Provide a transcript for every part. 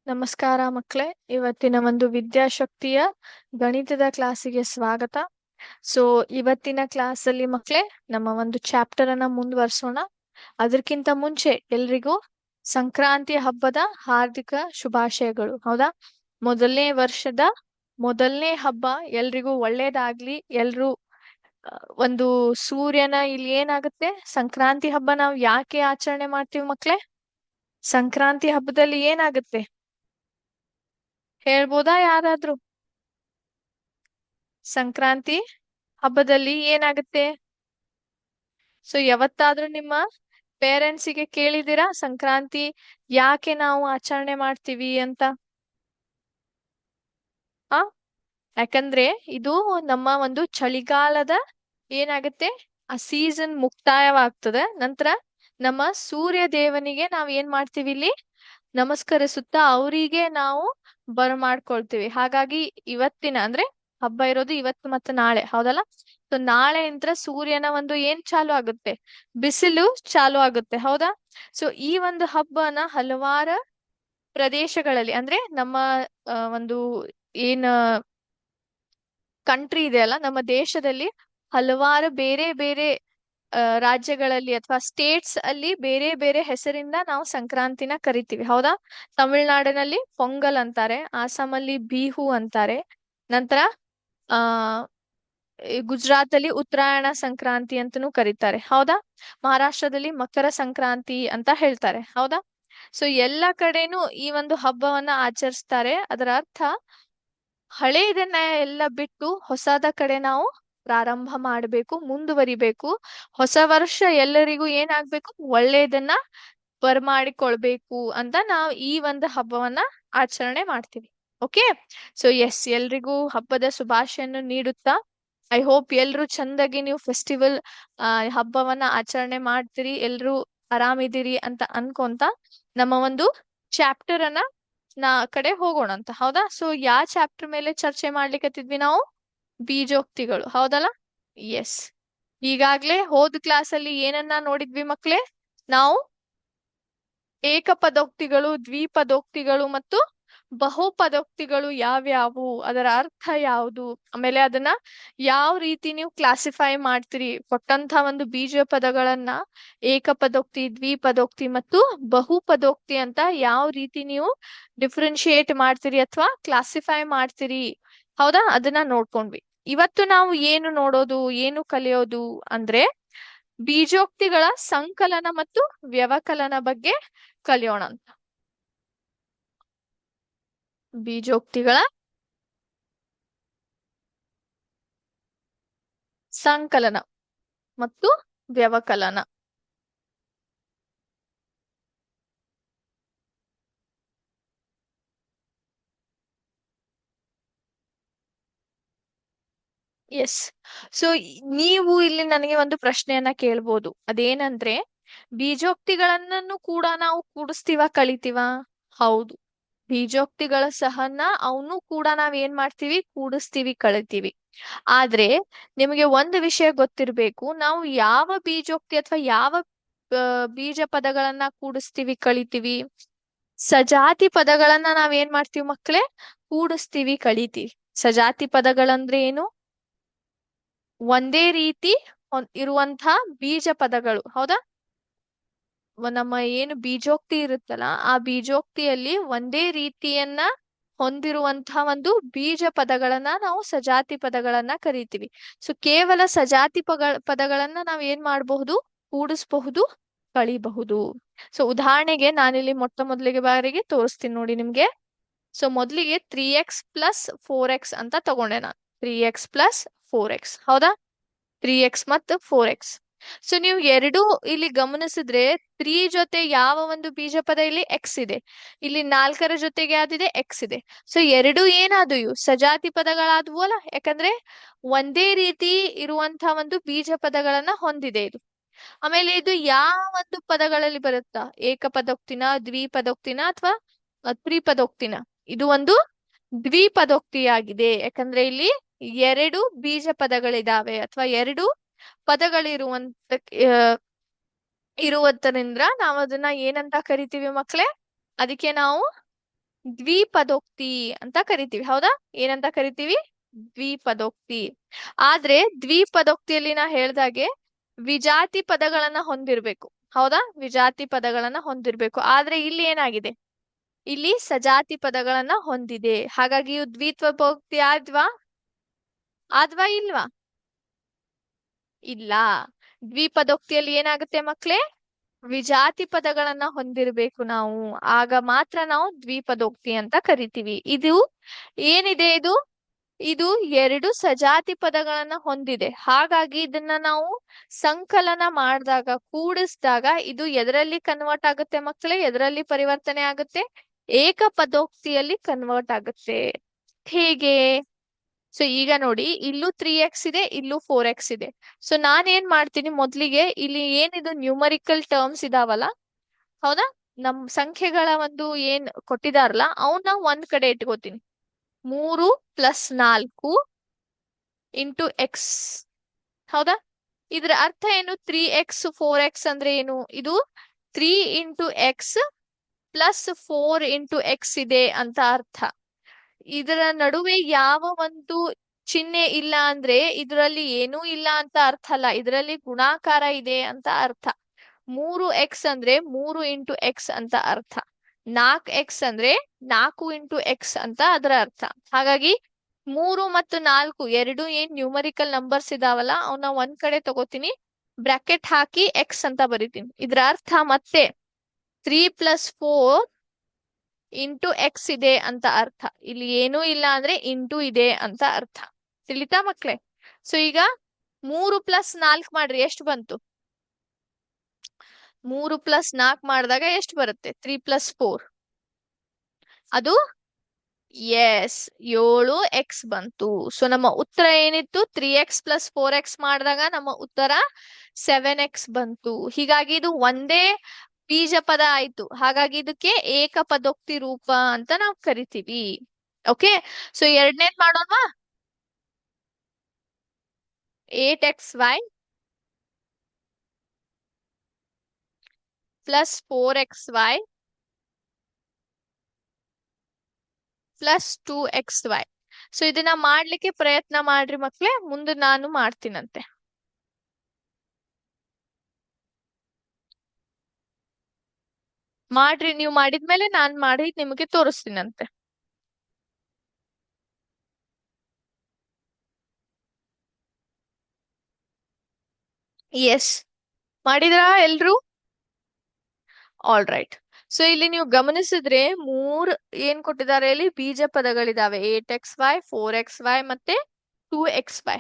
ನಮಸ್ಕಾರ ಮಕ್ಕಳೇ. ಇವತ್ತಿನ ಒಂದು ವಿದ್ಯಾಶಕ್ತಿಯ ಗಣಿತದ ಕ್ಲಾಸಿಗೆ ಸ್ವಾಗತ. ಸೊ ಇವತ್ತಿನ ಕ್ಲಾಸಲ್ಲಿ ಮಕ್ಕಳೇ ನಮ್ಮ ಒಂದು ಚಾಪ್ಟರ್ ಅನ್ನ ಮುಂದುವರಿಸೋಣ. ಅದಕ್ಕಿಂತ ಮುಂಚೆ ಎಲ್ರಿಗೂ ಸಂಕ್ರಾಂತಿ ಹಬ್ಬದ ಹಾರ್ದಿಕ ಶುಭಾಶಯಗಳು. ಹೌದಾ? ಮೊದಲನೇ ವರ್ಷದ ಮೊದಲನೇ ಹಬ್ಬ ಎಲ್ರಿಗೂ ಒಳ್ಳೇದಾಗ್ಲಿ. ಎಲ್ರು ಒಂದು ಸೂರ್ಯನ ಇಲ್ಲಿ ಏನಾಗುತ್ತೆ, ಸಂಕ್ರಾಂತಿ ಹಬ್ಬ ನಾವು ಯಾಕೆ ಆಚರಣೆ ಮಾಡ್ತೀವಿ ಮಕ್ಕಳೇ? ಸಂಕ್ರಾಂತಿ ಹಬ್ಬದಲ್ಲಿ ಏನಾಗುತ್ತೆ ಹೇಳ್ಬೋದಾ ಯಾರಾದ್ರೂ? ಸಂಕ್ರಾಂತಿ ಹಬ್ಬದಲ್ಲಿ ಏನಾಗುತ್ತೆ? ಸೊ ಯಾವತ್ತಾದ್ರೂ ನಿಮ್ಮ ಪೇರೆಂಟ್ಸಿಗೆ ಕೇಳಿದಿರಾ ಸಂಕ್ರಾಂತಿ ಯಾಕೆ ನಾವು ಆಚರಣೆ ಮಾಡ್ತೀವಿ ಅಂತ? ಆ ಯಾಕಂದ್ರೆ ಇದು ನಮ್ಮ ಒಂದು ಚಳಿಗಾಲದ ಏನಾಗುತ್ತೆ, ಆ ಸೀಸನ್ ಮುಕ್ತಾಯವಾಗ್ತದೆ. ನಂತರ ನಮ್ಮ ಸೂರ್ಯ ದೇವನಿಗೆ ನಾವ್ ಏನ್ ಮಾಡ್ತೀವಿ ಇಲ್ಲಿ ನಮಸ್ಕರಿಸುತ್ತಾ ಅವರಿಗೆ ನಾವು ಬರಮಾಡ್ಕೊಳ್ತೀವಿ. ಹಾಗಾಗಿ ಇವತ್ತಿನ ಅಂದ್ರೆ ಹಬ್ಬ ಇರೋದು ಇವತ್ತು ಮತ್ತು ನಾಳೆ, ಹೌದಲ್ಲ? ಸೊ ನಾಳೆಯಿಂದ ಸೂರ್ಯನ ಒಂದು ಏನ್ ಚಾಲು ಆಗುತ್ತೆ, ಬಿಸಿಲು ಚಾಲು ಆಗುತ್ತೆ. ಹೌದಾ? ಸೊ ಈ ಒಂದು ಹಬ್ಬನ ಹಲವಾರು ಪ್ರದೇಶಗಳಲ್ಲಿ ಅಂದ್ರೆ ನಮ್ಮ ಒಂದು ಏನ್ ಕಂಟ್ರಿ ಇದೆಯಲ್ಲ, ನಮ್ಮ ದೇಶದಲ್ಲಿ ಹಲವಾರು ಬೇರೆ ಬೇರೆ ರಾಜ್ಯಗಳಲ್ಲಿ ಅಥವಾ ಸ್ಟೇಟ್ಸ್ ಅಲ್ಲಿ ಬೇರೆ ಬೇರೆ ಹೆಸರಿಂದ ನಾವು ಸಂಕ್ರಾಂತಿನ ಕರಿತೀವಿ. ಹೌದಾ? ತಮಿಳ್ನಾಡಿನಲ್ಲಿ ಪೊಂಗಲ್ ಅಂತಾರೆ, ಆಸಾಮಲ್ಲಿ ಬಿಹು ಅಂತಾರೆ. ನಂತರ ಆ ಗುಜರಾತ್ ಅಲ್ಲಿ ಉತ್ತರಾಯಣ ಸಂಕ್ರಾಂತಿ ಅಂತನೂ ಕರೀತಾರೆ. ಹೌದಾ? ಮಹಾರಾಷ್ಟ್ರದಲ್ಲಿ ಮಕರ ಸಂಕ್ರಾಂತಿ ಅಂತ ಹೇಳ್ತಾರೆ. ಹೌದಾ? ಸೊ ಎಲ್ಲ ಕಡೆನೂ ಈ ಒಂದು ಹಬ್ಬವನ್ನ ಆಚರಿಸ್ತಾರೆ. ಅದರ ಅರ್ಥ ಹಳೇದನ್ನ ಎಲ್ಲ ಬಿಟ್ಟು ಹೊಸದ ಕಡೆ ನಾವು ಪ್ರಾರಂಭ ಮಾಡಬೇಕು, ಮುಂದುವರಿಬೇಕು. ಹೊಸ ವರ್ಷ ಎಲ್ಲರಿಗೂ ಏನಾಗ್ಬೇಕು, ಒಳ್ಳೆಯದನ್ನ ಬರಮಾಡಿಕೊಳ್ಬೇಕು ಅಂತ ನಾವು ಈ ಒಂದು ಹಬ್ಬವನ್ನ ಆಚರಣೆ ಮಾಡ್ತೀವಿ. ಓಕೆ? ಸೊ ಎಸ್, ಎಲ್ರಿಗೂ ಹಬ್ಬದ ಶುಭಾಶಯನ್ನು ನೀಡುತ್ತಾ ಐ ಹೋಪ್ ಎಲ್ರು ಚಂದಾಗಿ ನೀವು ಫೆಸ್ಟಿವಲ್ ಹಬ್ಬವನ್ನ ಆಚರಣೆ ಮಾಡ್ತೀರಿ, ಎಲ್ರು ಆರಾಮಿದ್ದೀರಿ ಅಂತ ಅನ್ಕೊಂತ ನಮ್ಮ ಒಂದು ಚಾಪ್ಟರ್ ಅನ್ನ ಕಡೆ ಹೋಗೋಣ ಅಂತ. ಹೌದಾ? ಸೊ ಯಾವ ಚಾಪ್ಟರ್ ಮೇಲೆ ಚರ್ಚೆ ಮಾಡ್ಲಿಕ್ಕತ್ತಿದ್ವಿ ನಾವು? ಬೀಜೋಕ್ತಿಗಳು. ಹೌದಲ್ಲ? ಎಸ್. ಈಗಾಗ್ಲೇ ಹೋದ ಕ್ಲಾಸ್ ಅಲ್ಲಿ ಏನನ್ನ ನೋಡಿದ್ವಿ ಮಕ್ಳೇ? ನಾವು ಏಕಪದೋಕ್ತಿಗಳು, ದ್ವಿಪದೋಕ್ತಿಗಳು ಮತ್ತು ಬಹುಪದೋಕ್ತಿಗಳು ಯಾವ್ಯಾವು, ಅದರ ಅರ್ಥ ಯಾವುದು, ಆಮೇಲೆ ಅದನ್ನ ಯಾವ ರೀತಿ ನೀವು ಕ್ಲಾಸಿಫೈ ಮಾಡ್ತೀರಿ, ಕೊಟ್ಟಂತ ಒಂದು ಬೀಜ ಪದಗಳನ್ನ ಏಕಪದೋಕ್ತಿ, ದ್ವಿಪದೋಕ್ತಿ ಮತ್ತು ಬಹುಪದೋಕ್ತಿ ಅಂತ ಯಾವ ರೀತಿ ನೀವು ಡಿಫ್ರೆನ್ಶಿಯೇಟ್ ಮಾಡ್ತೀರಿ ಅಥವಾ ಕ್ಲಾಸಿಫೈ ಮಾಡ್ತೀರಿ. ಹೌದಾ? ಅದನ್ನ ನೋಡ್ಕೊಂಡ್ವಿ. ಇವತ್ತು ನಾವು ಏನು ನೋಡೋದು, ಏನು ಕಲಿಯೋದು ಅಂದ್ರೆ ಬೀಜೋಕ್ತಿಗಳ ಸಂಕಲನ ಮತ್ತು ವ್ಯವಕಲನ ಬಗ್ಗೆ ಕಲಿಯೋಣ ಅಂತ. ಬೀಜೋಕ್ತಿಗಳ ಸಂಕಲನ ಮತ್ತು ವ್ಯವಕಲನ. ಎಸ್. ಸೊ ನೀವು ಇಲ್ಲಿ ನನಗೆ ಒಂದು ಪ್ರಶ್ನೆಯನ್ನ ಕೇಳ್ಬೋದು. ಅದೇನಂದ್ರೆ ಬೀಜೋಕ್ತಿಗಳನ್ನೂ ಕೂಡ ನಾವು ಕೂಡಿಸ್ತೀವ, ಕಳಿತೀವ? ಹೌದು, ಬೀಜೋಕ್ತಿಗಳ ಸಹನ ಅವನು ಕೂಡ ನಾವ್ ಏನ್ ಮಾಡ್ತೀವಿ, ಕೂಡಿಸ್ತೀವಿ, ಕಳಿತೀವಿ. ಆದ್ರೆ ನಿಮಗೆ ಒಂದು ವಿಷಯ ಗೊತ್ತಿರ್ಬೇಕು, ನಾವು ಯಾವ ಬೀಜೋಕ್ತಿ ಅಥವಾ ಯಾವ ಬೀಜ ಪದಗಳನ್ನ ಕೂಡಿಸ್ತೀವಿ, ಕಳಿತೀವಿ? ಸಜಾತಿ ಪದಗಳನ್ನ ನಾವ್ ಏನ್ ಮಾಡ್ತೀವಿ ಮಕ್ಕಳೇ, ಕೂಡಿಸ್ತೀವಿ, ಕಳಿತೀವಿ. ಸಜಾತಿ ಪದಗಳಂದ್ರೆ ಏನು? ಒಂದೇ ರೀತಿ ಇರುವಂತಹ ಬೀಜ ಪದಗಳು. ಹೌದಾ? ನಮ್ಮ ಏನು ಬೀಜೋಕ್ತಿ ಇರುತ್ತಲ್ಲ, ಆ ಬೀಜೋಕ್ತಿಯಲ್ಲಿ ಒಂದೇ ರೀತಿಯನ್ನ ಹೊಂದಿರುವಂತಹ ಒಂದು ಬೀಜ ಪದಗಳನ್ನ ನಾವು ಸಜಾತಿ ಪದಗಳನ್ನ ಕರಿತೀವಿ. ಸೊ ಕೇವಲ ಸಜಾತಿ ಪದಗಳನ್ನ ನಾವ್ ಏನ್ ಮಾಡಬಹುದು, ಕೂಡಿಸಬಹುದು, ಕಳಿಬಹುದು. ಸೊ ಉದಾಹರಣೆಗೆ ನಾನಿಲ್ಲಿ ಮೊದಲಿಗೆ ಬಾರಿಗೆ ತೋರಿಸ್ತೀನಿ ನೋಡಿ ನಿಮ್ಗೆ. ಸೊ ಮೊದಲಿಗೆ 3x+4x ಅಂತ ತಗೊಂಡೆ ನಾನು. 3x+4x. ಹೌದಾ? 3x ಮತ್ತು 4x. ಸೊ ನೀವು ಎರಡು ಇಲ್ಲಿ ಗಮನಿಸಿದ್ರೆ 3 ಜೊತೆ ಯಾವ ಒಂದು ಬೀಜ ಪದ ಇಲ್ಲಿ x ಇದೆ, ಇಲ್ಲಿ 4ರ ಜೊತೆಗೆ ಯಾವ್ದಿದೆ, x ಇದೆ. ಸೊ ಎರಡು ಏನಾದವು, ಸಜಾತಿ ಪದಗಳಾದವು ಅಲ್ಲ, ಯಾಕಂದ್ರೆ ಒಂದೇ ರೀತಿ ಇರುವಂತಹ ಒಂದು ಬೀಜ ಪದಗಳನ್ನ ಹೊಂದಿದೆ ಇದು. ಆಮೇಲೆ ಇದು ಯಾವ ಒಂದು ಪದಗಳಲ್ಲಿ ಬರುತ್ತಾ, ಏಕಪದೋಕ್ತಿನ, ದ್ವಿಪದೋಕ್ತಿನ ಅಥವಾ ತ್ರಿಪದೋಕ್ತಿನ? ಇದು ಒಂದು ದ್ವಿಪದೋಕ್ತಿಯಾಗಿದೆ. ಯಾಕಂದ್ರೆ ಇಲ್ಲಿ ಎರಡು ಬೀಜ ಪದಗಳಿದಾವೆ ಅಥವಾ ಎರಡು ಪದಗಳಿರುವಂತ ಇರುವುದರಿಂದ ನಾವು ಅದನ್ನ ಏನಂತ ಕರಿತೀವಿ ಮಕ್ಕಳೇ? ಅದಕ್ಕೆ ನಾವು ದ್ವಿಪದೋಕ್ತಿ ಅಂತ ಕರಿತೀವಿ. ಹೌದಾ? ಏನಂತ ಕರಿತೀವಿ? ದ್ವಿಪದೋಕ್ತಿ. ಆದ್ರೆ ದ್ವಿಪದೋಕ್ತಿಯಲ್ಲಿ ನಾ ಹೇಳ್ದಾಗೆ ವಿಜಾತಿ ಪದಗಳನ್ನ ಹೊಂದಿರ್ಬೇಕು. ಹೌದಾ? ವಿಜಾತಿ ಪದಗಳನ್ನ ಹೊಂದಿರ್ಬೇಕು. ಆದ್ರೆ ಇಲ್ಲಿ ಏನಾಗಿದೆ? ಇಲ್ಲಿ ಸಜಾತಿ ಪದಗಳನ್ನ ಹೊಂದಿದೆ. ಹಾಗಾಗಿ ಇವು ದ್ವಿಪದೋಕ್ತಿ ಆದ್ವಾ ಇಲ್ವಾ? ಇಲ್ಲ. ದ್ವಿಪದೋಕ್ತಿಯಲ್ಲಿ ಏನಾಗುತ್ತೆ ಮಕ್ಳೇ? ವಿಜಾತಿ ಪದಗಳನ್ನ ಹೊಂದಿರಬೇಕು ನಾವು. ಆಗ ಮಾತ್ರ ನಾವು ದ್ವಿಪದೋಕ್ತಿ ಅಂತ ಕರಿತೀವಿ. ಇದು ಏನಿದೆ ಇದು? ಇದು ಎರಡು ಸಜಾತಿ ಪದಗಳನ್ನ ಹೊಂದಿದೆ. ಹಾಗಾಗಿ ಇದನ್ನ ನಾವು ಸಂಕಲನ ಮಾಡಿದಾಗ, ಕೂಡಿಸಿದಾಗ ಇದು ಎದರಲ್ಲಿ ಕನ್ವರ್ಟ್ ಆಗುತ್ತೆ ಮಕ್ಕಳೇ? ಎದರಲ್ಲಿ ಪರಿವರ್ತನೆ ಆಗುತ್ತೆ? ಏಕಪದೋಕ್ತಿಯಲ್ಲಿ ಕನ್ವರ್ಟ್ ಆಗುತ್ತೆ. ಹೇಗೆ? ಸೊ ಈಗ ನೋಡಿ, ಇಲ್ಲೂ 3x ಇದೆ, ಇಲ್ಲೂ 4x ಇದೆ. ಸೊ ನಾನೇನ್ ಮಾಡ್ತೀನಿ, ಮೊದ್ಲಿಗೆ ಇಲ್ಲಿ ಏನಿದು ನ್ಯೂಮರಿಕಲ್ ಟರ್ಮ್ಸ್ ಇದಾವಲ್ಲ, ಹೌದಾ, ನಮ್ ಸಂಖ್ಯೆಗಳ ಒಂದು ಏನ್ ಕೊಟ್ಟಿದಾರಲ್ಲ ಅವನ್ನ ಒಂದ್ ಕಡೆ ಇಟ್ಕೋತೀನಿ. 3+4 ಇಂಟು ಎಕ್ಸ್. ಹೌದಾ? ಇದ್ರ ಅರ್ಥ ಏನು? 3x 4x ಅಂದ್ರೆ ಏನು? ಇದು 3x+4x ಇದೆ ಅಂತ ಅರ್ಥ. ಇದರ ನಡುವೆ ಯಾವ ಒಂದು ಚಿಹ್ನೆ ಇಲ್ಲ ಅಂದ್ರೆ ಇದರಲ್ಲಿ ಏನೂ ಇಲ್ಲ ಅಂತ ಅರ್ಥ ಅಲ್ಲ. ಇದರಲ್ಲಿ ಗುಣಾಕಾರ ಇದೆ ಅಂತ ಅರ್ಥ. 3x ಅಂದ್ರೆ 3x ಅಂತ ಅರ್ಥ. 4x ಅಂದ್ರೆ 4x ಅಂತ ಅದರ ಅರ್ಥ. ಹಾಗಾಗಿ 3 ಮತ್ತು 4 ಎರಡು ಏನ್ ನ್ಯೂಮರಿಕಲ್ ನಂಬರ್ಸ್ ಇದಾವಲ್ಲ ಅವನ್ನ ಒಂದ್ ಕಡೆ ತಗೋತೀನಿ, ಬ್ರಾಕೆಟ್ ಹಾಕಿ x ಅಂತ ಬರಿತೀನಿ. ಇದ್ರ ಅರ್ಥ ಮತ್ತೆ 3+4 ಇಂಟು ಎಕ್ಸ್ ಇದೆ ಅಂತ ಅರ್ಥ. ಇಲ್ಲಿ ಏನೂ ಇಲ್ಲ ಅಂದ್ರೆ ಇಂಟು ಇದೆ ಅಂತ ಅರ್ಥ. ತಿಳಿತಾ ಮಕ್ಳೇ? ಸೊ ಈಗ 3+4 ಮಾಡ್ರಿ, ಎಷ್ಟು ಬಂತು? 3+4 ಮಾಡಿದಾಗ ಎಷ್ಟು ಬರುತ್ತೆ? 3+4, ಅದು ಎಸ್ 7x ಬಂತು. ಸೊ ನಮ್ಮ ಉತ್ತರ ಏನಿತ್ತು? 3x+4x ಮಾಡಿದಾಗ ನಮ್ಮ ಉತ್ತರ 7x ಬಂತು. ಹೀಗಾಗಿ ಇದು ಒಂದೇ ಬೀಜ ಪದ ಆಯ್ತು. ಹಾಗಾಗಿ ಇದಕ್ಕೆ ಏಕಪದೋಕ್ತಿ ರೂಪ ಅಂತ ನಾವು ಕರಿತೀವಿ. ಓಕೆ, ಸೊ ಎರಡನೇದ್ ಮಾಡೋಣವಾ? 8xy plus 4xy plus 2xy. So ಇದನ್ನ ಮಾಡ್ಲಿಕ್ಕೆ ಪ್ರಯತ್ನ ಮಾಡ್ರಿ ಮಕ್ಳೇ, ಮುಂದೆ ನಾನು ಮಾಡ್ತೀನಂತೆ. ಮಾಡ್ರಿ, ನೀವು ಮಾಡಿದ್ಮೇಲೆ ನಾನ್ ಮಾಡಿ ನಿಮಗೆ ತೋರಿಸ್ತೀನಂತೆ. ಎಸ್, ಮಾಡಿದ್ರಾ ಎಲ್ರು? All right. ಸೊ ಇಲ್ಲಿ ನೀವು ಗಮನಿಸಿದ್ರೆ ಮೂರ್ ಏನ್ ಕೊಟ್ಟಿದ್ದಾರೆ, ಇಲ್ಲಿ ಬೀಜ ಪದಗಳಿದಾವೆ. 8xy 4xy ಮತ್ತೆ 2xy.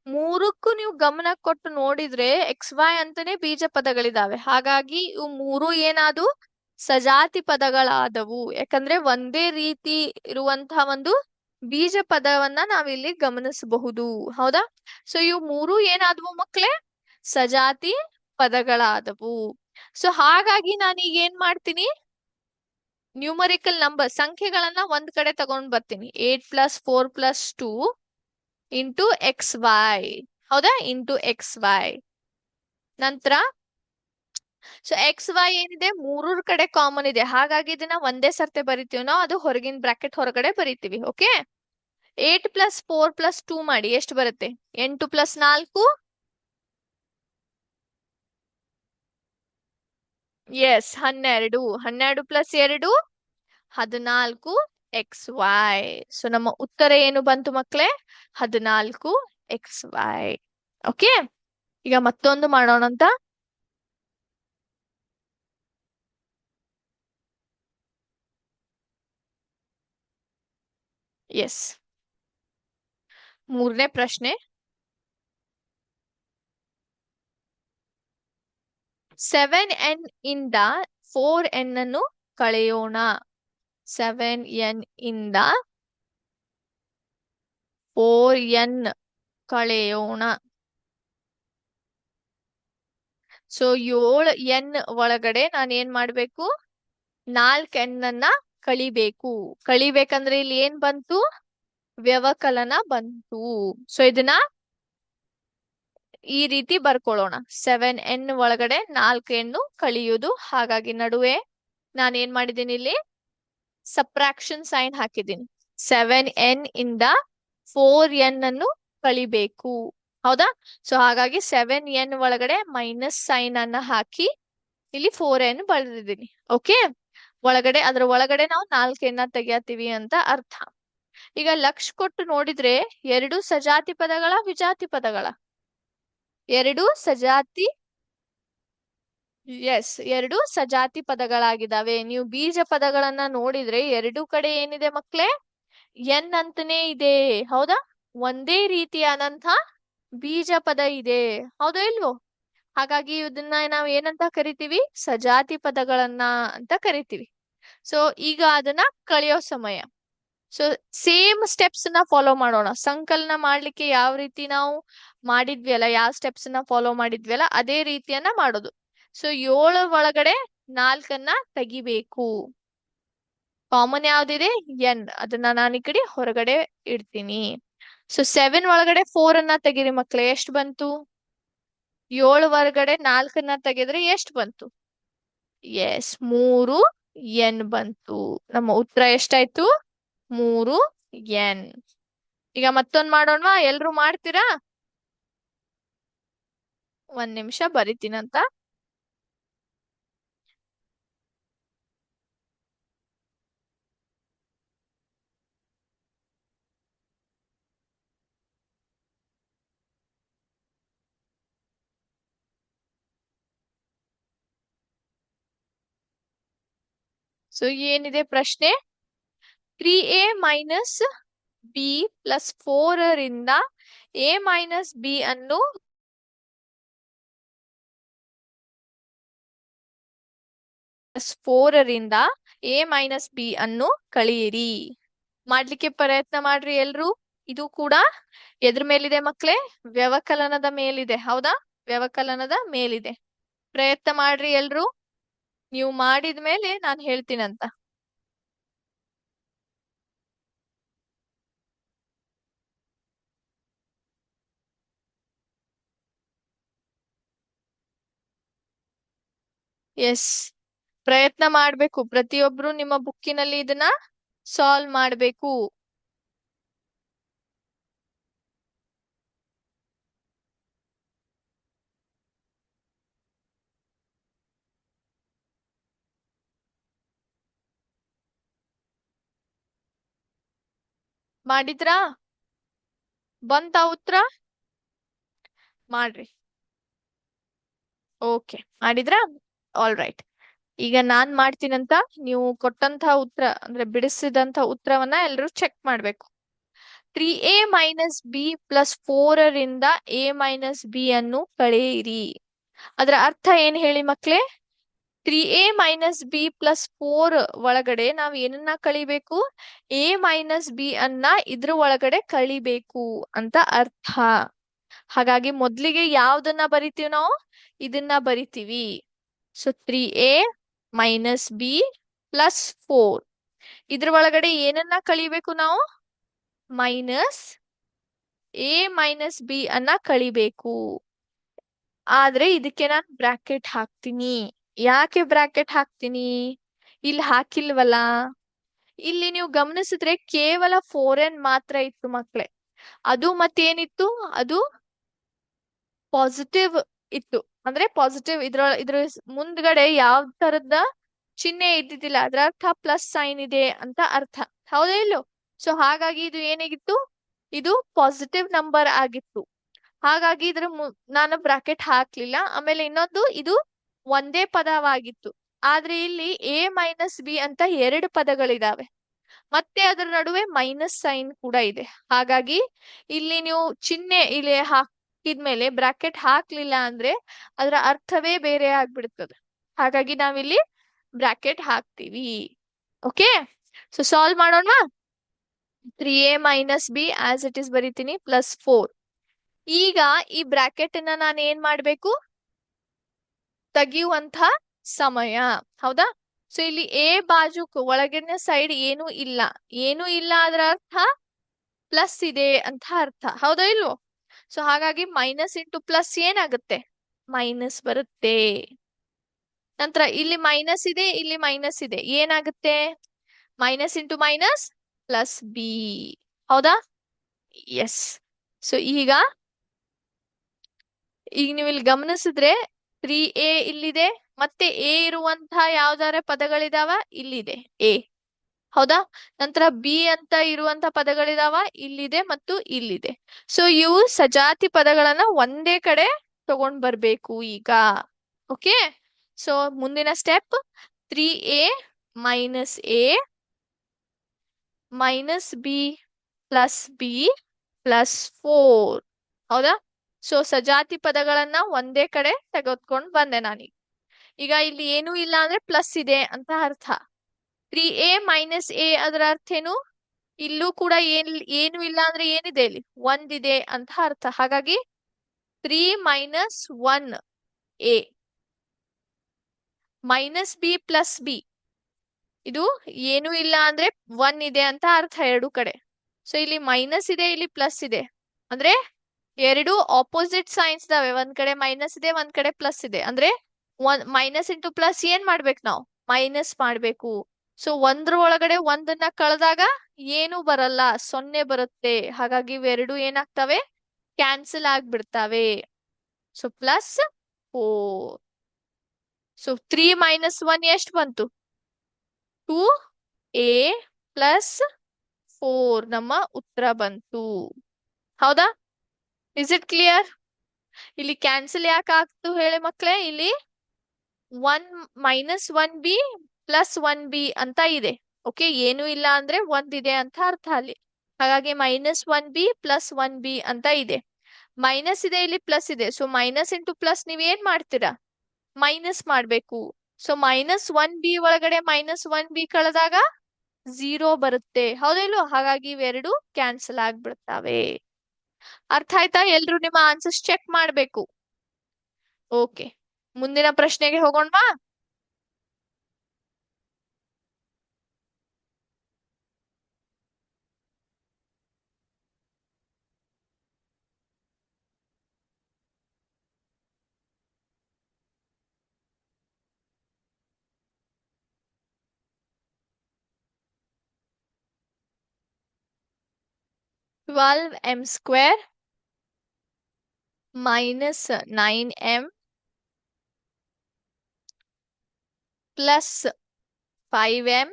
ಮೂರಕ್ಕೂ ನೀವು ಗಮನ ಕೊಟ್ಟು ನೋಡಿದ್ರೆ xy ಅಂತಾನೆ ಬೀಜ ಪದಗಳಿದಾವೆ. ಹಾಗಾಗಿ ಇವು ಮೂರು ಏನಾದವು? ಸಜಾತಿ ಪದಗಳಾದವು. ಯಾಕಂದ್ರೆ ಒಂದೇ ರೀತಿ ಇರುವಂತಹ ಒಂದು ಬೀಜ ಪದವನ್ನ ನಾವಿಲ್ಲಿ ಗಮನಿಸಬಹುದು. ಹೌದಾ? ಸೊ ಇವು ಮೂರು ಏನಾದವು ಮಕ್ಳೇ? ಸಜಾತಿ ಪದಗಳಾದವು. ಸೊ ಹಾಗಾಗಿ ನಾನೀಗ ಏನ್ ಮಾಡ್ತೀನಿ? ನ್ಯೂಮರಿಕಲ್ ನಂಬರ್ ಸಂಖ್ಯೆಗಳನ್ನ ಒಂದ್ ಕಡೆ ತಗೊಂಡ್ ಬರ್ತೀನಿ. 8+4+2 ಇಂಟು xy. ಹೌದಾ? Into xy. ನಂತರ ಸೊ xy ಏನಿದೆ ಮೂರೂರ್ ಕಡೆ ಕಾಮನ್ ಇದೆ. ಹಾಗಾಗಿ ಇದನ್ನ ಒಂದೇ ಸರ್ತೆ ಬರಿತೀವಿ ನಾವು, ಅದು ಹೊರಗಿನ ಬ್ರಾಕೆಟ್ ಹೊರಗಡೆ ಬರಿತೀವಿ. ಓಕೆ, 8+4+2 ಮಾಡಿ ಎಷ್ಟು ಬರುತ್ತೆ? 8+4, ಎಸ್ 12. 12+2 14xy. ಸೊ ನಮ್ಮ ಉತ್ತರ ಏನು ಬಂತು ಮಕ್ಳೇ? 14xy. ಓಕೆ, ಈಗ ಮತ್ತೊಂದು ಮಾಡೋಣಂತ. ಎಸ್, ಮೂರನೇ ಪ್ರಶ್ನೆ. 7n ಇಂದ 4n ಅನ್ನು ಕಳೆಯೋಣ. 7n ಇಂದ 4n ಕಳೆಯೋಣ. ಸೊ 7n ಒಳಗಡೆ ನಾನು ಏನ್ ಮಾಡ್ಬೇಕು? 4n ಅನ್ನ ಕಳಿಬೇಕು. ಕಳಿಬೇಕಂದ್ರೆ ಇಲ್ಲಿ ಏನ್ ಬಂತು? ವ್ಯವಕಲನ ಬಂತು. ಸೊ ಇದನ್ನ ಈ ರೀತಿ ಬರ್ಕೊಳ್ಳೋಣ. 7n ಒಳಗಡೆ 4n ಕಳಿಯುವುದು. ಹಾಗಾಗಿ ನಡುವೆ ನಾನು ಏನ್ ಮಾಡಿದ್ದೀನಿ ಇಲ್ಲಿ? ಸಬ್ಟ್ರಾಕ್ಷನ್ ಸೈನ್ ಹಾಕಿದ್ದೀನಿ. 7n ಇಂದ 4n ಅನ್ನು ಕಳಿಬೇಕು. ಹೌದಾ? ಸೊ ಹಾಗಾಗಿ 7n ಒಳಗಡೆ ಮೈನಸ್ ಸೈನ್ ಅನ್ನ ಹಾಕಿ ಇಲ್ಲಿ 4n ಬರೆದಿದ್ದೀನಿ. ಓಕೆ, ಅದ್ರ ಒಳಗಡೆ ನಾವು 4n ತೆಗಿಯತ್ತೀವಿ ಅಂತ ಅರ್ಥ. ಈಗ ಲಕ್ಷ ಕೊಟ್ಟು ನೋಡಿದ್ರೆ ಎರಡು ಸಜಾತಿ ಪದಗಳ ವಿಜಾತಿ ಪದಗಳ? ಎರಡು ಸಜಾತಿ, ಎಸ್, ಎರಡು ಸಜಾತಿ ಪದಗಳಾಗಿದ್ದಾವೆ. ನೀವು ಬೀಜ ಪದಗಳನ್ನ ನೋಡಿದ್ರೆ ಎರಡು ಕಡೆ ಏನಿದೆ ಮಕ್ಳೇ? ಎನ್ ಅಂತಾನೆ ಇದೆ. ಹೌದಾ? ಒಂದೇ ರೀತಿಯಾದಂತ ಬೀಜ ಪದ ಇದೆ. ಹೌದಾ ಇಲ್ವೋ? ಹಾಗಾಗಿ ಇದನ್ನ ನಾವ್ ಏನಂತ ಕರಿತೀವಿ? ಸಜಾತಿ ಪದಗಳನ್ನ ಅಂತ ಕರಿತೀವಿ. ಸೊ ಈಗ ಅದನ್ನ ಕಳೆಯೋ ಸಮಯ. ಸೊ ಸೇಮ್ ಸ್ಟೆಪ್ಸ್ ನ ಫಾಲೋ ಮಾಡೋಣ. ಸಂಕಲನ ಮಾಡ್ಲಿಕ್ಕೆ ಯಾವ ರೀತಿ ನಾವು ಮಾಡಿದ್ವಿ ಅಲ್ಲ, ಯಾವ ಸ್ಟೆಪ್ಸ್ ನ ಫಾಲೋ ಮಾಡಿದ್ವಿ ಅಲ್ಲ, ಅದೇ ರೀತಿಯನ್ನ ಮಾಡೋದು. ಸೊ 7 ಒಳಗಡೆ 4ಅನ್ನ ತೆಗಿಬೇಕು. ಕಾಮನ್ ಯಾವ್ದಿದೆ? ಎನ್. ಅದನ್ನ ನಾನು ಈ ಕಡೆ ಹೊರಗಡೆ ಇಡ್ತೀನಿ. ಸೊ 7 ಒಳಗಡೆ 4 ಅನ್ನ ತೆಗಿರಿ ಮಕ್ಳೇ. ಎಷ್ಟು ಬಂತು? 7 ಹೊರಗಡೆ 4ಅನ್ನ ತೆಗೆದ್ರೆ ಎಷ್ಟು ಬಂತು? ಎಸ್, 3n ಬಂತು. ನಮ್ಮ ಉತ್ತರ ಎಷ್ಟಾಯ್ತು? 3n. ಈಗ ಮತ್ತೊಂದ್ ಮಾಡೋಣವಾ? ಎಲ್ರು ಮಾಡ್ತೀರಾ? ಒಂದ್ ನಿಮಿಷ ಬರಿತೀನಂತ. ಸೊ ಏನಿದೆ ಪ್ರಶ್ನೆ? 3a ಮೈನಸ್ ಬಿ ಪ್ಲಸ್ 4 ರಿಂದ a ಮೈನಸ್ ಬಿ ಅನ್ನು ರಿಂದ a ಮೈನಸ್ ಬಿ ಅನ್ನು ಕಳೆಯಿರಿ. ಮಾಡ್ಲಿಕ್ಕೆ ಪ್ರಯತ್ನ ಮಾಡ್ರಿ ಎಲ್ರು. ಇದು ಕೂಡ ಎದ್ರ ಮೇಲಿದೆ ಮಕ್ಳೇ? ವ್ಯವಕಲನದ ಮೇಲಿದೆ. ಹೌದಾ? ವ್ಯವಕಲನದ ಮೇಲಿದೆ. ಪ್ರಯತ್ನ ಮಾಡ್ರಿ ಎಲ್ರು. ನೀವು ಮಾಡಿದ್ಮೇಲೆ ನಾನು ಹೇಳ್ತೀನಂತ. ಎಸ್, ಪ್ರಯತ್ನ ಮಾಡ್ಬೇಕು. ಪ್ರತಿಯೊಬ್ರು ನಿಮ್ಮ ಬುಕ್ಕಿನಲ್ಲಿ ಇದನ್ನ ಸಾಲ್ವ್ ಮಾಡ್ಬೇಕು. ಮಾಡಿದ್ರಾ? ಬಂತ ಉತ್ತರ? ಮಾಡ್ರಿ. ಓಕೆ, ಮಾಡಿದ್ರಾ? All right. ಈಗ ನಾನ್ ಮಾಡ್ತೀನಂತ. ನೀವು ಕೊಟ್ಟಂತ ಉತ್ತರ ಅಂದ್ರೆ ಬಿಡಿಸಿದಂತ ಉತ್ತರವನ್ನ ಎಲ್ರು ಚೆಕ್ ಮಾಡ್ಬೇಕು. 3a ಮೈನಸ್ ಬಿ ಪ್ಲಸ್ 4 ರಿಂದ a ಮೈನಸ್ ಬಿ ಅನ್ನು ಕಳೆಯಿರಿ. ಅದರ ಅರ್ಥ ಏನ್ ಹೇಳಿ ಮಕ್ಳೇ? 3a ಮೈನಸ್ ಬಿ ಪ್ಲಸ್ 4 ಒಳಗಡೆ ನಾವ್ ಏನನ್ನ ಕಳಿಬೇಕು? a ಮೈನಸ್ ಬಿ ಅನ್ನ ಇದ್ರ ಒಳಗಡೆ ಕಳಿಬೇಕು ಅಂತ ಅರ್ಥ. ಹಾಗಾಗಿ ಮೊದ್ಲಿಗೆ ಯಾವ್ದನ್ನ ಬರಿತೀವಿ ನಾವು? ಇದನ್ನ ಬರಿತೀವಿ. So 3a minus b plus 4. ಇದ್ರ ಒಳಗಡೆ ಏನನ್ನ ಕಳಿಬೇಕು ನಾವು? ಮೈನಸ್ a ಮೈನಸ್ ಬಿ ಅನ್ನ ಕಳಿಬೇಕು. ಆದ್ರೆ ಇದಕ್ಕೆ ನಾನು ಬ್ರಾಕೆಟ್ ಹಾಕ್ತೀನಿ. ಯಾಕೆ ಬ್ರಾಕೆಟ್ ಹಾಕ್ತೀನಿ? ಇಲ್ಲಿ ಹಾಕಿಲ್ವಲ್ಲ. ಇಲ್ಲಿ ನೀವು ಗಮನಿಸಿದ್ರೆ ಕೇವಲ 4n ಮಾತ್ರ ಇತ್ತು ಮಕ್ಳೇ. ಅದು ಮತ್ತೇನಿತ್ತು? ಅದು ಪಾಸಿಟಿವ್ ಇತ್ತು. ಅಂದ್ರೆ ಪಾಸಿಟಿವ್. ಇದ್ರ ಮುಂದ್ಗಡೆ ಯಾವ ತರದ ಚಿಹ್ನೆ ಇದ್ದಿದ್ದಿಲ್ಲ. ಅದ್ರ ಅರ್ಥ ಪ್ಲಸ್ ಸೈನ್ ಇದೆ ಅಂತ ಅರ್ಥ. ಹೌದಾ ಇಲ್ಲೋ? ಸೊ ಹಾಗಾಗಿ ಇದು ಏನಾಗಿತ್ತು? ಇದು ಪಾಸಿಟಿವ್ ನಂಬರ್ ಆಗಿತ್ತು. ಹಾಗಾಗಿ ನಾನು ಬ್ರಾಕೆಟ್ ಹಾಕ್ಲಿಲ್ಲ. ಆಮೇಲೆ ಇನ್ನೊಂದು, ಇದು ಒಂದೇ ಪದವಾಗಿತ್ತು. ಆದ್ರೆ ಇಲ್ಲಿ a ಮೈನಸ್ ಬಿ ಅಂತ 2 ಪದಗಳಿದಾವೆ. ಮತ್ತೆ ಅದರ ನಡುವೆ ಮೈನಸ್ ಸೈನ್ ಕೂಡ ಇದೆ. ಹಾಗಾಗಿ ಇಲ್ಲಿ ನೀವು ಚಿಹ್ನೆ ಇಲ್ಲಿ ಹಾಕಿದ್ಮೇಲೆ ಬ್ರಾಕೆಟ್ ಹಾಕ್ಲಿಲ್ಲ ಅಂದ್ರೆ ಅದರ ಅರ್ಥವೇ ಬೇರೆ ಆಗ್ಬಿಡ್ತದೆ. ಹಾಗಾಗಿ ನಾವಿಲ್ಲಿ ಬ್ರಾಕೆಟ್ ಹಾಕ್ತೀವಿ. ಓಕೆ, ಸೊ ಸಾಲ್ವ್ ಮಾಡೋಣ. 3a minus b as it is ಬರೀತೀನಿ ಪ್ಲಸ್ 4. ಈಗ ಈ ಬ್ರಾಕೆಟ್ ಅನ್ನ ನಾನು ಏನ್ ಮಾಡ್ಬೇಕು? ತೆಗಿಯುವಂತ ಸಮಯ. ಹೌದಾ? ಸೊ ಇಲ್ಲಿ ಎ ಬಾಜು ಒಳಗಿನ ಸೈಡ್ ಏನೂ ಇಲ್ಲ. ಏನೂ ಇಲ್ಲ ಅದರ ಅರ್ಥ ಪ್ಲಸ್ ಇದೆ ಅಂತ ಅರ್ಥ. ಹೌದಾ ಇಲ್ವೋ? ಸೊ ಹಾಗಾಗಿ ಮೈನಸ್ ಇಂಟು ಪ್ಲಸ್ ಏನಾಗುತ್ತೆ? ಮೈನಸ್ ಬರುತ್ತೆ. ನಂತರ ಇಲ್ಲಿ ಮೈನಸ್ ಇದೆ, ಇಲ್ಲಿ ಮೈನಸ್ ಇದೆ. ಏನಾಗುತ್ತೆ? Minus into minus plus B. ಹೌದಾ? ಎಸ್. ಸೊ ಈಗ ನೀವು ಇಲ್ಲಿ ಗಮನಿಸಿದ್ರೆ 3a ಇಲ್ಲಿದೆ, ಮತ್ತೆ ಎ ಇರುವಂತಹ ಯಾವ್ದಾರ ಪದಗಳಿದಾವ? ಇಲ್ಲಿದೆ ಎ. ಹೌದಾ? ನಂತರ ಬಿ ಅಂತ ಇರುವಂತ ಪದಗಳಿದಾವ? ಇಲ್ಲಿದೆ ಮತ್ತು ಇಲ್ಲಿದೆ. ಸೊ ಇವು ಸಜಾತಿ ಪದಗಳನ್ನ ಒಂದೇ ಕಡೆ ತಗೊಂಡ್ ಬರ್ಬೇಕು ಈಗ. ಓಕೆ. ಸೊ ಮುಂದಿನ step 3a minus A minus b plus B plus 4. ಹೌದಾ? ಸೊ ಸಜಾತಿ ಪದಗಳನ್ನ ಒಂದೇ ಕಡೆ ತೆಗೆದುಕೊಂಡು ಬಂದೆ ನಾನೀಗ. ಈಗ ಇಲ್ಲಿ ಏನೂ ಇಲ್ಲ ಅಂದ್ರೆ ಪ್ಲಸ್ ಇದೆ ಅಂತ ಅರ್ಥ. 3a ಮೈನಸ್ ಎ ಅದರ ಅರ್ಥ ಏನು? ಇಲ್ಲೂ ಕೂಡ ಏನು ಇಲ್ಲ ಅಂದ್ರೆ ಏನಿದೆ ಇಲ್ಲಿ? ಒಂದಿದೆ ಅಂತ ಅರ್ಥ. ಹಾಗಾಗಿ 3 minus 1 A minus b plus B. ಇದು ಏನು ಇಲ್ಲ ಅಂದ್ರೆ 1 ಇದೆ ಅಂತ ಅರ್ಥ ಎರಡು ಕಡೆ. ಸೊ ಇಲ್ಲಿ ಮೈನಸ್ ಇದೆ, ಇಲ್ಲಿ ಪ್ಲಸ್ ಇದೆ, ಅಂದ್ರೆ ಎರಡು ಆಪೋಸಿಟ್ ಸೈನ್ಸ್ ಇದಾವೆ. ಒಂದ್ ಕಡೆ ಮೈನಸ್ ಇದೆ, ಒಂದ್ ಕಡೆ ಪ್ಲಸ್ ಇದೆ. ಅಂದ್ರೆ ಮೈನಸ್ ಇಂಟು ಪ್ಲಸ್ ಏನ್ ಮಾಡ್ಬೇಕು ನಾವು? ಮೈನಸ್ ಮಾಡ್ಬೇಕು. ಸೊ ಒಂದ್ರ ಒಳಗಡೆ ಒಂದನ್ನ ಕಳೆದಾಗ ಏನು ಬರಲ್ಲ, 0 ಬರುತ್ತೆ. ಹಾಗಾಗಿ ಇವೆರಡು ಏನಾಗ್ತವೆ? ಕ್ಯಾನ್ಸಲ್ ಆಗ್ಬಿಡ್ತವೆ. So plus 4. ಸೊ 3 ಮೈನಸ್ 1 ಎಷ್ಟು ಬಂತು? 2a ಪ್ಲಸ್ 4 ನಮ್ಮ ಉತ್ತರ ಬಂತು. ಹೌದಾ? Is it clear? ಇಲ್ಲಿ ಕ್ಯಾನ್ಸಲ್ ಯಾಕೆ ಆಗ್ತು ಹೇಳಿ ಮಕ್ಳೇ? ಇಲ್ಲಿ 1 ಮೈನಸ್ 1b ಪ್ಲಸ್ 1b ಅಂತ ಇದೆ. ಓಕೆ, ಏನು ಇಲ್ಲ ಅಂದ್ರೆ ಒಂದಿದೆ ಅಂತ ಅರ್ಥ ಅಲ್ಲಿ. ಹಾಗಾಗಿ ಮೈನಸ್ 1b ಪ್ಲಸ್ 1b ಅಂತ ಇದೆ. ಮೈನಸ್ ಇದೆ, ಇಲ್ಲಿ ಪ್ಲಸ್ ಇದೆ. ಸೊ ಮೈನಸ್ ಇಂಟು ಪ್ಲಸ್ ನೀವ್ ಏನ್ ಮಾಡ್ತೀರಾ? ಮೈನಸ್ ಮಾಡ್ಬೇಕು. ಸೊ ಮೈನಸ್ 1b ಒಳಗಡೆ ಮೈನಸ್ 1b ಕಳೆದಾಗ 0 ಬರುತ್ತೆ. ಹೌದಿಲ್ವ? ಹಾಗಾಗಿ ಇವೆರಡು ಕ್ಯಾನ್ಸಲ್ ಆಗ್ಬಿಡ್ತಾವೆ. ಅರ್ಥ ಆಯ್ತಾ? ಎಲ್ರು ನಿಮ್ಮ ಆನ್ಸರ್ಸ್ ಚೆಕ್ ಮಾಡ್ಬೇಕು. ಓಕೆ, ಮುಂದಿನ ಪ್ರಶ್ನೆಗೆ ಹೋಗೋಣವಾ? Twelve m square minus 9m plus 5m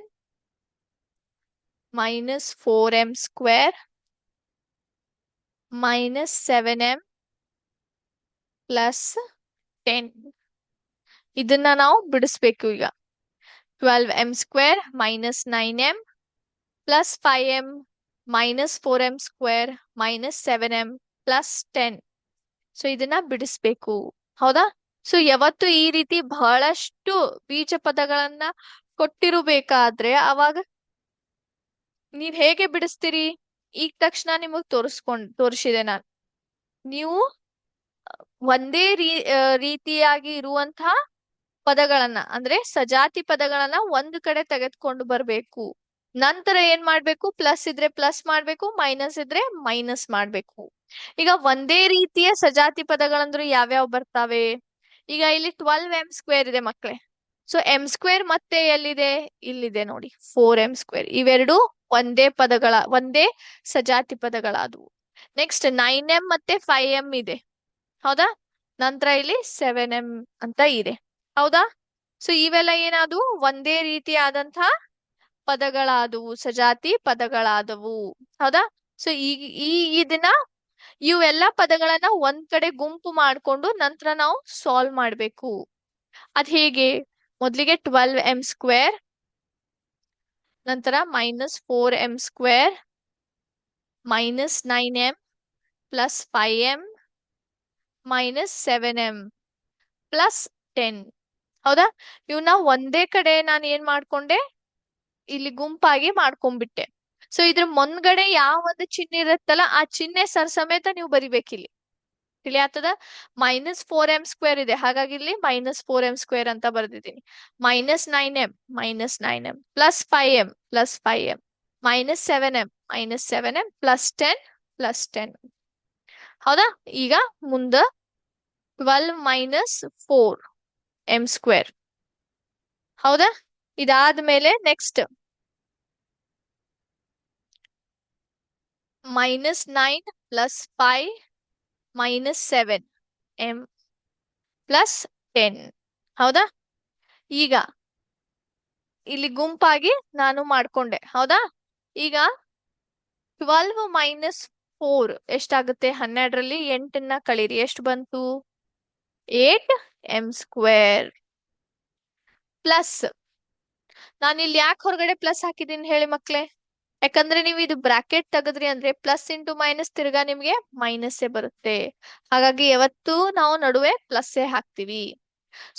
minus 4m square minus 7m plus 10. ಇದನ್ನ ನಾವು ಬಿಡಿಸ್ಬೇಕು ಈಗ. 12m square minus 9m plus 5m minus 4m square minus 7m plus 10. So ಇದನ್ನ ಬಿಡಿಸ್ಬೇಕು. ಹೌದಾ? ಸೊ ಯಾವತ್ತು ಈ ರೀತಿ ಬಹಳಷ್ಟು ಬೀಜ ಪದಗಳನ್ನ ಕೊಟ್ಟಿರಬೇಕಾದ್ರೆ ಅವಾಗ ನೀವ್ ಹೇಗೆ ಬಿಡಿಸ್ತೀರಿ? ಈಗ ತಕ್ಷಣ ನಿಮಗ್ ತೋರಿಸಿದೆ ನಾನು. ನೀವು ಒಂದೇ ರೀತಿಯಾಗಿ ಇರುವಂತಹ ಪದಗಳನ್ನ ಅಂದ್ರೆ ಸಜಾತಿ ಪದಗಳನ್ನ ಒಂದು ಕಡೆ ತೆಗೆದುಕೊಂಡು ಬರ್ಬೇಕು. ನಂತರ ಏನ್ ಮಾಡ್ಬೇಕು? ಪ್ಲಸ್ ಇದ್ರೆ ಪ್ಲಸ್ ಮಾಡ್ಬೇಕು, ಮೈನಸ್ ಇದ್ರೆ ಮೈನಸ್ ಮಾಡ್ಬೇಕು. ಈಗ ಒಂದೇ ರೀತಿಯ ಸಜಾತಿ ಪದಗಳಂದ್ರೆ ಯಾವ್ಯಾವ ಬರ್ತಾವೆ? ಈಗ ಇಲ್ಲಿ 12m ಸ್ಕ್ವೇರ್ ಇದೆ ಮಕ್ಳೇ. ಸೊ ಎಂ ಸ್ಕ್ವೇರ್ ಮತ್ತೆ ಎಲ್ಲಿದೆ? ಇಲ್ಲಿದೆ ನೋಡಿ, 4m ಸ್ಕ್ವೇರ್. ಇವೆರಡು ಒಂದೇ ಸಜಾತಿ ಪದಗಳಾದವು. ನೆಕ್ಸ್ಟ್ 9m ಮತ್ತೆ 5m ಇದೆ. ಹೌದಾ? ನಂತರ ಇಲ್ಲಿ 7m ಅಂತ ಇದೆ. ಹೌದಾ? ಸೊ ಇವೆಲ್ಲ ಏನಾದವು? ಒಂದೇ ರೀತಿಯಾದಂತಹ ಪದಗಳಾದವು, ಸಜಾತಿ ಪದಗಳಾದವು. ಹೌದಾ? ಸೊ ಇದನ್ನ ಇವೆಲ್ಲ ಪದಗಳನ್ನ ಒಂದ್ ಕಡೆ ಗುಂಪು ಮಾಡ್ಕೊಂಡು ನಂತರ ನಾವು ಸಾಲ್ವ್ ಮಾಡ್ಬೇಕು. ಅದ್ ಹೇಗೆ? ಮೊದ್ಲಿಗೆ 12m ಸ್ಕ್ವೇರ್, ನಂತರ minus 4m square minus 9m plus 5m minus 7m plus 10. ಹೌದಾ? ಇವನ್ನ ಒಂದೇ ಕಡೆ ನಾನು ಏನ್ ಮಾಡ್ಕೊಂಡೆ? ಇಲ್ಲಿ ಗುಂಪಾಗಿ ಮಾಡ್ಕೊಂಡ್ಬಿಟ್ಟೆ. ಸೊ ಇದ್ರ ಮುಂದ್ಗಡೆ ಯಾವ ಒಂದು ಚಿಹ್ನೆ ಇರುತ್ತಲ್ಲ ಆ ಚಿಹ್ನೆ ಸಮೇತ ನೀವು ಬರಿಬೇಕಿಲ್ಲಿ. ತಿಳಿಯಾತದ? ಮೈನಸ್ 4m ಸ್ಕ್ವೇರ್ ಇದೆ, ಹಾಗಾಗಿ ಇಲ್ಲಿ ಮೈನಸ್ 4m ಸ್ಕ್ವೇರ್ ಅಂತ ಬರ್ದಿದ್ದೀನಿ. Minus 9m plus 5m minus 7m plus 10. ಹೌದಾ? ಈಗ ಮುಂದ 12 ಮೈನಸ್ 4m ಸ್ಕ್ವೇರ್. ಹೌದಾ? ಇದಾದ್ಮೇಲೆ ನೆಕ್ಸ್ಟ್ -9 + 5 - 7 m + 10. ಹೌದಾ? ಈಗ ಇಲ್ಲಿ ಗುಂಪಾಗಿ ನಾನು ಮಾಡ್ಕೊಂಡೆ. ಹೌದಾ? ಈಗ 12 - 4 ಎಷ್ಟಾಗುತ್ತೆ? 12ರಲ್ಲಿ 8ನ್ನ ಕಳೀರಿ. ಎಷ್ಟು ಬಂತು? 8m². ಪ್ಲಸ್, ನಾನು ಇಲ್ಲಿ ಯಾಕೆ ಹೊರಗಡೆ ಪ್ಲಸ್ ಹಾಕಿದ್ದೀನಿ ಹೇಳಿ ಮಕ್ಳೇ? ಯಾಕಂದ್ರೆ ನೀವು ಇದು ಬ್ರಾಕೆಟ್ ತೆಗೆದ್ರಿ ಅಂದ್ರೆ ಪ್ಲಸ್ ಇಂಟು ಮೈನಸ್ ತಿರ್ಗಾ ನಿಮ್ಗೆ ಮೈನಸ್ಸೇ ಬರುತ್ತೆ. ಹಾಗಾಗಿ ಯಾವತ್ತೂ ನಾವು ನಡುವೆ ಪ್ಲಸ್ಸೇ ಹಾಕ್ತಿವಿ.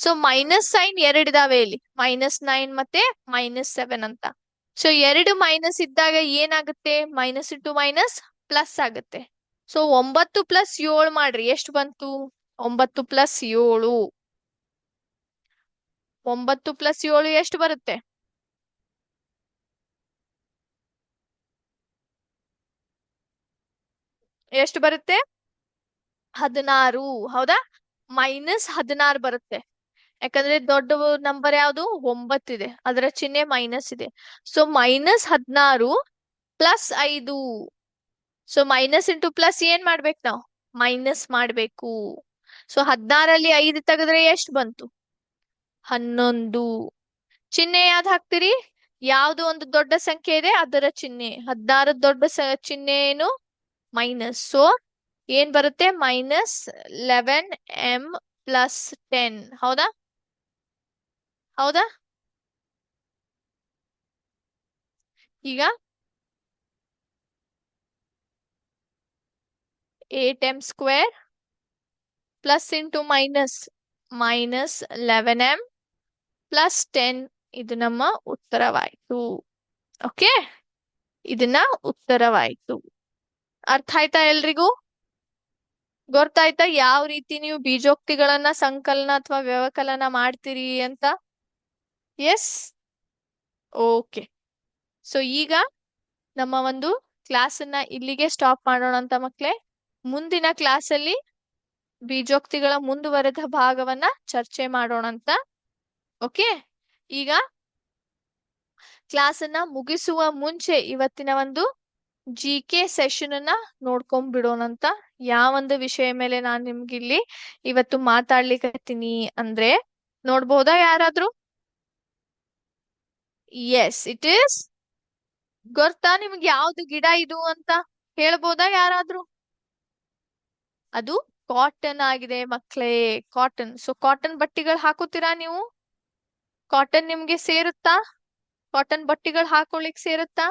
ಸೊ ಮೈನಸ್ ಸೈನ್ ಎರಡಿದಾವೆ ಇಲ್ಲಿ, -9 ಮತ್ತೆ -7 ಅಂತ. ಸೊ ಎರಡು ಮೈನಸ್ ಇದ್ದಾಗ ಏನಾಗುತ್ತೆ? ಮೈನಸ್ ಇಂಟು ಮೈನಸ್ ಪ್ಲಸ್ ಆಗುತ್ತೆ. ಸೊ 9 + 7 ಮಾಡ್ರಿ. ಎಷ್ಟು ಬಂತು? 9 + 7. 9 + 7 ಎಷ್ಟು ಬರುತ್ತೆ? ಎಷ್ಟು ಬರುತ್ತೆ? 16. ಹೌದಾ? -16 ಬರುತ್ತೆ. ಯಾಕಂದ್ರೆ ದೊಡ್ಡ ನಂಬರ್ ಯಾವುದು? 9 ಇದೆ, ಅದರ ಚಿಹ್ನೆ ಮೈನಸ್ ಇದೆ. So -16 + 5. So minus into plus ಏನ್ ಮಾಡ್ಬೇಕು ನಾವು? ಮೈನಸ್ ಮಾಡ್ಬೇಕು. ಸೊ 16ರಲ್ಲಿ 5 ತೆಗೆದ್ರೆ ಎಷ್ಟು ಬಂತು? 11. ಚಿಹ್ನೆ ಯಾವ್ದು ಹಾಕ್ತಿರಿ? ಯಾವ್ದು ಒಂದು ದೊಡ್ಡ ಸಂಖ್ಯೆ ಇದೆ ಅದರ ಚಿಹ್ನೆ. 16 ದೊಡ್ಡ ಚಿಹ್ನೆ ಏನು? ಮೈನಸ್. ಸೊ ಏನ್ ಬರುತ್ತೆ? -11m + 10. ಹೌದಾ? ಹೌದಾ? ಈಗ 8m² plus into minus -11m + 10. ಇದು ನಮ್ಮ ಉತ್ತರವಾಯ್ತು. ಓಕೆ, ಇದನ್ನ ಉತ್ತರವಾಯ್ತು. ಅರ್ಥ ಆಯ್ತಾ ಎಲ್ರಿಗೂ? ಗೊತ್ತಾಯ್ತಾ ಯಾವ ರೀತಿ ನೀವು ಬೀಜೋಕ್ತಿಗಳನ್ನ ಸಂಕಲನ ಅಥವಾ ವ್ಯವಕಲನ ಮಾಡ್ತೀರಿ ಅಂತ? ಎಸ್. ಓಕೆ. ಸೊ ಈಗ ನಮ್ಮ ಒಂದು ಕ್ಲಾಸನ್ನ ಇಲ್ಲಿಗೆ ಸ್ಟಾಪ್ ಮಾಡೋಣ ಅಂತ ಮಕ್ಳೇ. ಮುಂದಿನ ಕ್ಲಾಸಲ್ಲಿ ಬೀಜೋಕ್ತಿಗಳ ಮುಂದುವರೆದ ಭಾಗವನ್ನ ಚರ್ಚೆ ಮಾಡೋಣ ಅಂತ. ಓಕೆ, ಈಗ ಕ್ಲಾಸನ್ನ ಮುಗಿಸುವ ಮುಂಚೆ ಇವತ್ತಿನ ಒಂದು GK ಸೆಷನ್ ಅನ್ನ ನೋಡ್ಕೊಂಡ್ ಬಿಡೋಣಂತ. ಯಾವೊಂದು ವಿಷಯ ಮೇಲೆ ನಾನ್ ನಿಮ್ಗಿಲ್ಲಿ ಇವತ್ತು ಮಾತಾಡ್ಲಿಕತ್ತೀನಿ ಅಂದ್ರೆ ನೋಡ್ಬೋದಾ ಯಾರಾದ್ರೂ? Yes, it is. ಗೊತ್ತಾ ನಿಮ್ಗೆ ಯಾವ್ದು ಗಿಡ ಇದು ಅಂತ ಹೇಳ್ಬೋದಾ ಯಾರಾದ್ರೂ? ಅದು ಕಾಟನ್ ಆಗಿದೆ ಮಕ್ಳೇ, ಕಾಟನ್. ಸೊ ಕಾಟನ್ ಬಟ್ಟಿಗಳು ಹಾಕೋತೀರಾ ನೀವು? ಕಾಟನ್ ನಿಮ್ಗೆ ಸೇರುತ್ತಾ? ಕಾಟನ್ ಬಟ್ಟಿಗಳು ಹಾಕೊಳ್ಳಿಕ್ ಸೇರುತ್ತಾ?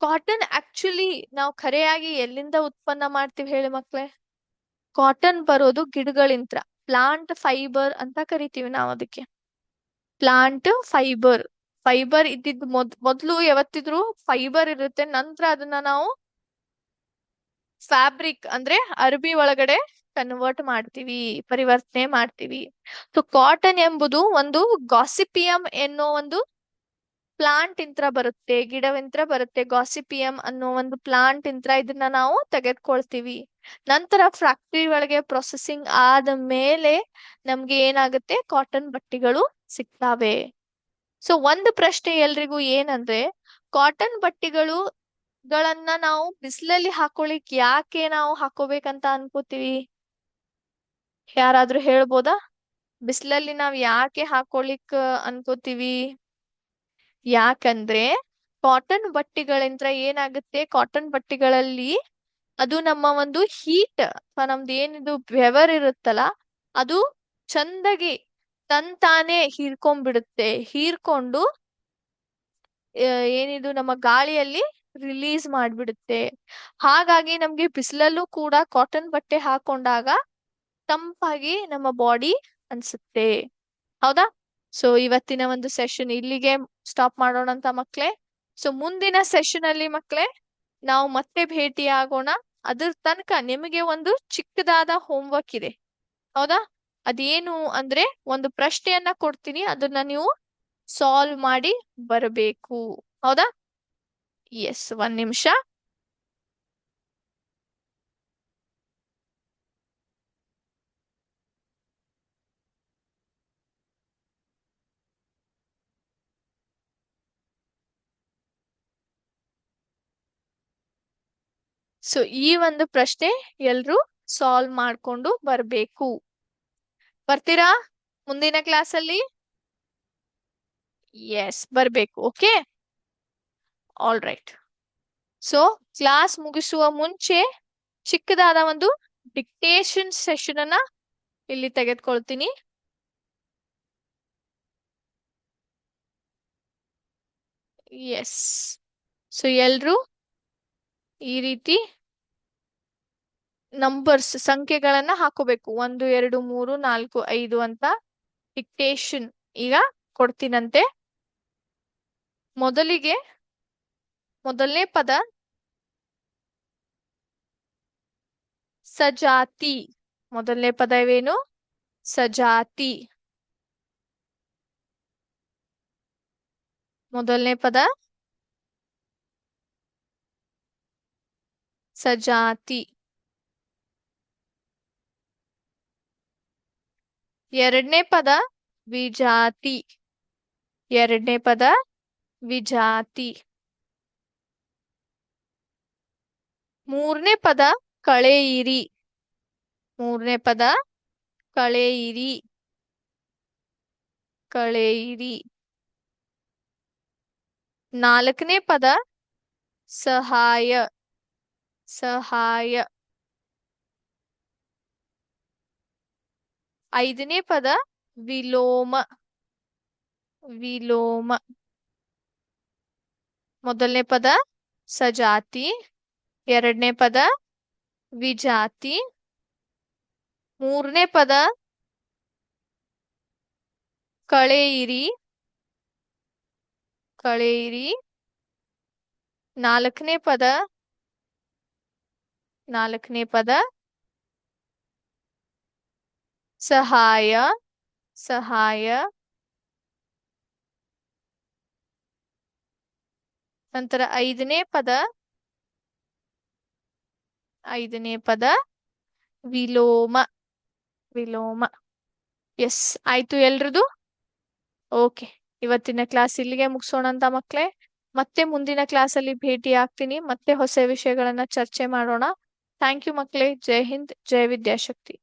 ಕಾಟನ್ ಆಕ್ಚುಲಿ ನಾವು ಖರೆಯಾಗಿ ಎಲ್ಲಿಂದ ಉತ್ಪನ್ನ ಮಾಡ್ತೀವಿ ಹೇಳಿ ಮಕ್ಳೇ? ಕಾಟನ್ ಬರೋದು ಗಿಡಗಳಿಂತ್ರ. ಪ್ಲಾಂಟ್ ಫೈಬರ್ ಅಂತ ಕರಿತೀವಿ ನಾವು ಅದಕ್ಕೆ. Plant fibre. ಫೈಬರ್ ಇದ್ದಿದ್ದು ಮೊದ್ಲು ಯಾವತ್ತಿದ್ರು ಫೈಬರ್ ಇರುತ್ತೆ, ನಂತರ ಅದನ್ನ ನಾವು ಫ್ಯಾಬ್ರಿಕ್ ಅಂದ್ರೆ ಅರ್ಬಿ ಒಳಗಡೆ ಕನ್ವರ್ಟ್ ಮಾಡ್ತೀವಿ, ಪರಿವರ್ತನೆ ಮಾಡ್ತೀವಿ. ಸೊ ಕಾಟನ್ ಎಂಬುದು ಒಂದು ಗಾಸಿಪಿಯಂ ಎನ್ನೋ ಒಂದು ಪ್ಲಾಂಟ್ ಇಂತ್ರ ಬರುತ್ತೆ, ಗಿಡವಿಂತ್ರ ಬರುತ್ತೆ. ಗಾಸಿಪಿಯಂ ಅನ್ನೋ ಒಂದು ಪ್ಲಾಂಟ್ ಇಂತ್ರ ಇದನ್ನ ನಾವು ತೆಗೆದುಕೊಳ್ತೀವಿ. ನಂತರ ಫ್ಯಾಕ್ಟರಿ ಒಳಗೆ ಪ್ರೊಸೆಸಿಂಗ್ ಆದ ಮೇಲೆ ನಮ್ಗೆ ಏನಾಗುತ್ತೆ? ಕಾಟನ್ ಬಟ್ಟೆಗಳು ಸಿಗ್ತಾವೆ. ಸೊ ಒಂದು ಪ್ರಶ್ನೆ ಎಲ್ರಿಗೂ ಏನಂದ್ರೆ, ಕಾಟನ್ ಬಟ್ಟೆಗಳು ಗಳನ್ನ ನಾವು ಬಿಸಿಲಲ್ಲಿ ಹಾಕೊಳ್ಳಿಕ್ ಯಾಕೆ ನಾವು ಹಾಕೋಬೇಕಂತ ಅನ್ಕೋತೀವಿ? ಯಾರಾದ್ರೂ ಹೇಳ್ಬೋದಾ? ಬಿಸಿಲಲ್ಲಿ ನಾವ್ ಯಾಕೆ ಹಾಕೊಳ್ಳಿಕ್ ಅನ್ಕೋತೀವಿ? ಯಾಕಂದ್ರೆ ಕಾಟನ್ ಬಟ್ಟೆಗಳಿಂದ ಏನಾಗುತ್ತೆ? ಕಾಟನ್ ಬಟ್ಟೆಗಳಲ್ಲಿ ಅದು ನಮ್ಮ ಒಂದು ಹೀಟ್ ಅಥವಾ ನಮ್ದು ಏನಿದು ಬೆವರಿರುತ್ತಲ್ಲ, ಅದು ಚಂದಗಿ ತಂತಾನೆ ಹೀರ್ಕೊಂಡ್ಬಿಡುತ್ತೆ. ಹೀರ್ಕೊಂಡು ಏನಿದು ನಮ್ಮ ಗಾಳಿಯಲ್ಲಿ ರಿಲೀಸ್ ಮಾಡ್ಬಿಡುತ್ತೆ. ಹಾಗಾಗಿ ನಮ್ಗೆ ಬಿಸಿಲಲ್ಲೂ ಕೂಡ ಕಾಟನ್ ಬಟ್ಟೆ ಹಾಕೊಂಡಾಗ ತಂಪಾಗಿ ನಮ್ಮ ಬಾಡಿ ಅನ್ಸುತ್ತೆ. ಹೌದಾ? ಸೊ ಇವತ್ತಿನ ಒಂದು ಸೆಷನ್ ಇಲ್ಲಿಗೆ ಸ್ಟಾಪ್ ಮಾಡೋಣ ಅಂತ ಮಕ್ಳೇ. ಸೊ ಮುಂದಿನ ಸೆಷನ್ ಅಲ್ಲಿ ಮಕ್ಳೇ ನಾವು ಮತ್ತೆ ಭೇಟಿ ಆಗೋಣ. ಅದ್ರ ತನಕ ನಿಮಗೆ ಒಂದು ಚಿಕ್ಕದಾದ ಹೋಮ್ವರ್ಕ್ ಇದೆ. ಹೌದಾ? ಅದೇನು ಅಂದ್ರೆ ಒಂದು ಪ್ರಶ್ನೆಯನ್ನ ಕೊಡ್ತೀನಿ, ಅದನ್ನ ನೀವು ಸಾಲ್ವ್ ಮಾಡಿ ಬರಬೇಕು. ಹೌದಾ? ಎಸ್, ಒಂದ್ ನಿಮಿಷ. ಸೊ ಈ ಒಂದು ಪ್ರಶ್ನೆ ಎಲ್ರು ಸಾಲ್ವ್ ಮಾಡ್ಕೊಂಡು ಬರ್ಬೇಕು. ಬರ್ತೀರಾ ಮುಂದಿನ ಕ್ಲಾಸ್ ಅಲ್ಲಿ? ಎಸ್ ಬರ್ಬೇಕು. Okay, all right. So class ಮುಗಿಸುವ ಮುಂಚೆ ಚಿಕ್ಕದಾದ ಒಂದು ಡಿಕ್ಟೇಷನ್ ಸೆಷನ್ ಅನ್ನ ಇಲ್ಲಿ ತೆಗೆದುಕೊಳ್ತೀನಿ. ಎಸ್, ಸೊ ಎಲ್ರು ಈ ರೀತಿ ನಂಬರ್ಸ್ ಸಂಖ್ಯೆಗಳನ್ನ ಹಾಕೋಬೇಕು. 1 2 3 4 5 ಅಂತ ಡಿಕ್ಟೇಷನ್ ಈಗ ಕೊಡ್ತೀನಂತೆ. ಮೊದಲನೇ ಪದ ಸಜಾತಿ. ಮೊದಲನೇ ಪದವೇನು? ಸಜಾತಿ. ಮೊದಲನೇ ಪದ ಸಜಾತಿ. ಎರಡನೇ ಪದ ವಿಜಾತಿ. ಎರಡನೇ ಪದ ವಿಜಾತಿ. ಮೂರನೇ ಪದ ಕಳೆಯಿರಿ. ಮೂರನೇ ಪದ ಕಳೆಯಿರಿ. ಕಳೆಯಿರಿ. ನಾಲ್ಕನೇ ಪದ ಸಹಾಯ. ಸಹಾಯ. ಐದನೇ ಪದ ವಿಲೋಮ. ವಿಲೋಮ. ಮೊದಲನೇ ಪದ ಸಜಾತಿ. ಎರಡನೇ ಪದ ವಿಜಾತಿ. ಮೂರನೇ ಪದ ಕಳೆಯಿರಿ. ಕಳೆಯಿರಿ. ನಾಲ್ಕನೇ ಪದ ಸಹಾಯ. ಸಹಾಯ. ನಂತರ ಐದನೇ ಪದ ವಿಲೋಮ. ವಿಲೋಮ. ಎಸ್ ಆಯ್ತು ಎಲ್ರದು. ಓಕೆ, ಇವತ್ತಿನ ಕ್ಲಾಸ್ ಇಲ್ಲಿಗೆ ಮುಗಿಸೋಣ ಅಂತ ಮಕ್ಳೇ. ಮತ್ತೆ ಮುಂದಿನ ಕ್ಲಾಸ್ ಅಲ್ಲಿ ಭೇಟಿ ಆಗ್ತೀನಿ. ಮತ್ತೆ ಹೊಸ ವಿಷಯಗಳನ್ನ ಚರ್ಚೆ ಮಾಡೋಣ. ಥ್ಯಾಂಕ್ ಯು ಮಕ್ಳೇ. ಜೈ ಹಿಂದ್, ಜೈ ವಿದ್ಯಾಶಕ್ತಿ.